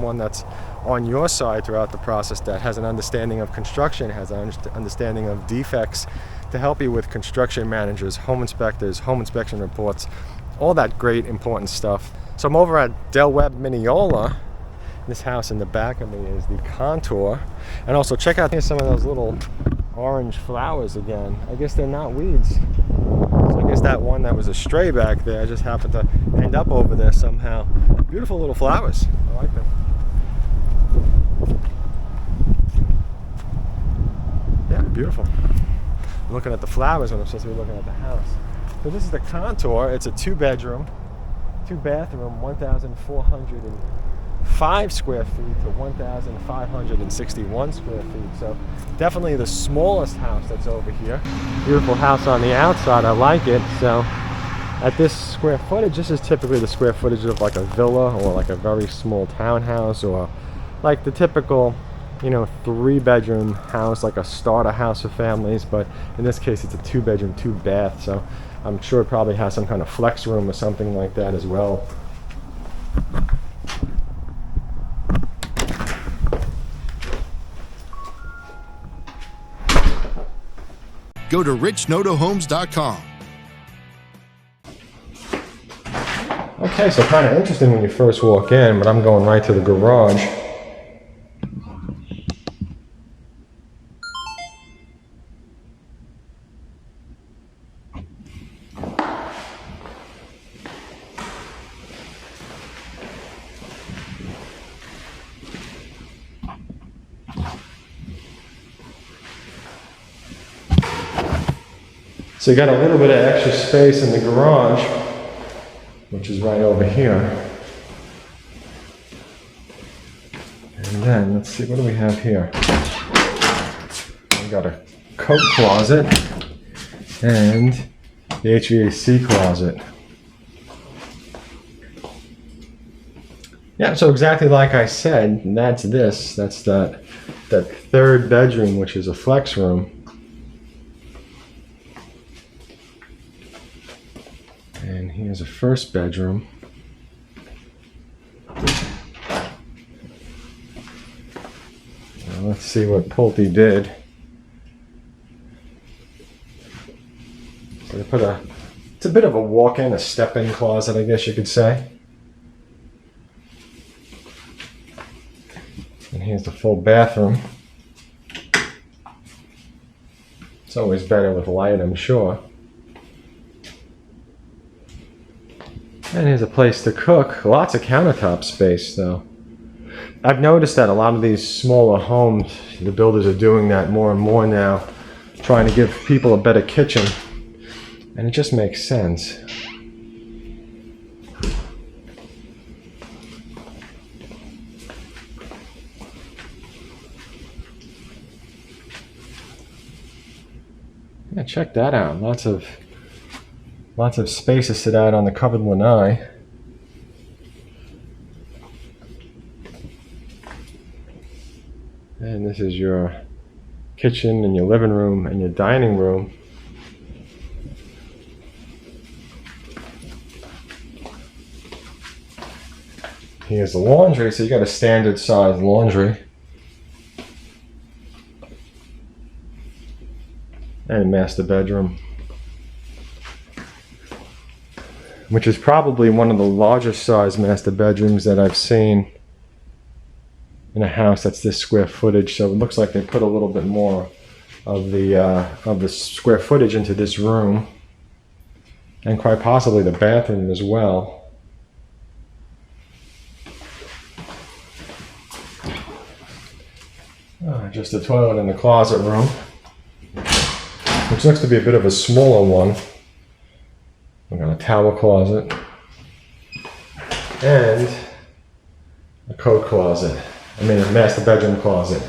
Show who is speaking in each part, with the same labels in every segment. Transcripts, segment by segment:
Speaker 1: one that's on your side throughout the process, that has an understanding of construction, has an understanding of defects, to help you with construction managers, home inspectors, home inspection reports, all that great important stuff. So I'm over at Webb, Minneola. This house in the back of me is the Contour. And also check out here some of those little orange flowers again. I guess they're not weeds. So I guess that one that was a stray back there just happened to end up over there somehow. Beautiful little flowers. I like them. Yeah, beautiful. I'm looking at the flowers when I'm supposed to be looking at the house. So this is the Contour. It's a 2-bedroom, 2-bathroom, 1,405 square feet to 1,561 square feet. So definitely the smallest house that's over here. Beautiful house on the outside. I like it. So at this square footage, this is typically the square footage of like a villa or like a very small townhouse, or like the typical, you know, 3-bedroom house, like a starter house for families. But in this case, it's a 2-bedroom, 2-bath. So I'm sure it probably has some kind of flex room or something like that as well.
Speaker 2: Go to richnotohomes.com.
Speaker 1: Okay, so kind of interesting when you first walk in, but I'm going right to the garage. So you got a little bit of extra space in the garage, which is right over here. And then, let's see, what do we have here? We got a coat closet and the HVAC closet. Yeah, so exactly like I said, that's this. That's that 3rd bedroom, which is a flex room. And here's a 1st bedroom. Now let's see what Pulte did. So they put it's a bit of a walk-in, a step-in closet, I guess you could say. And here's the full bathroom. It's always better with light, I'm sure. And here's a place to cook. Lots of countertop space though. I've noticed that a lot of these smaller homes, the builders are doing that more and more now, trying to give people a better kitchen. And it just makes sense. Yeah, check that out. Lots of space to sit out on the covered lanai. And this is your kitchen and your living room and your dining room. Here's the laundry, so you got a standard size laundry. And master bedroom, which is probably one of the largest size master bedrooms that I've seen in a house that's this square footage. So it looks like they put a little bit more of the square footage into this room, and quite possibly the bathroom as well. Just a toilet in the closet room, which looks to be a bit of a smaller one. We've got a towel closet and a coat closet. I mean, a master bedroom closet.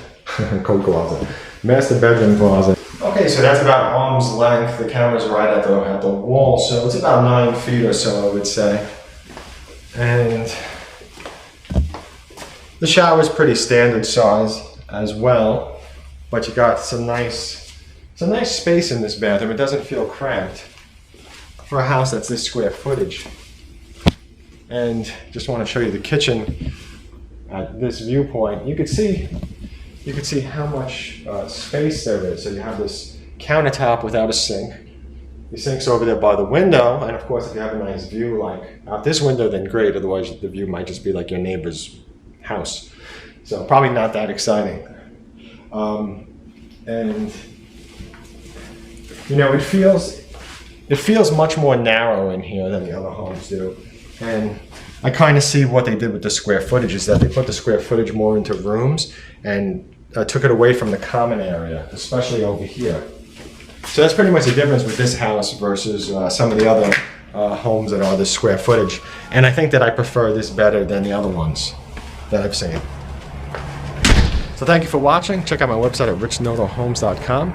Speaker 1: Coat closet. Master bedroom closet. Okay, so that's about arm's length. The camera's right at the wall, so it's about 9 feet or so, I would say. And the shower's pretty standard size as well, but you got some nice space in this bathroom. It doesn't feel cramped for a house that's this square footage. And just want to show you the kitchen. at this viewpoint, you could see how much space there is. So you have this countertop without a sink. The sink's over there by the window, and of course, if you have a nice view like out this window, then great. Otherwise, the view might just be like your neighbor's house. So probably not that exciting. And you know, it feels much more narrow in here than the other homes do. And I kind of see what they did with the square footage is that they put the square footage more into rooms and took it away from the common area, especially over here. So that's pretty much the difference with this house versus some of the other homes that are this square footage. And I think that I prefer this better than the other ones that I've seen. So thank you for watching. Check out my website at richnotohomes.com.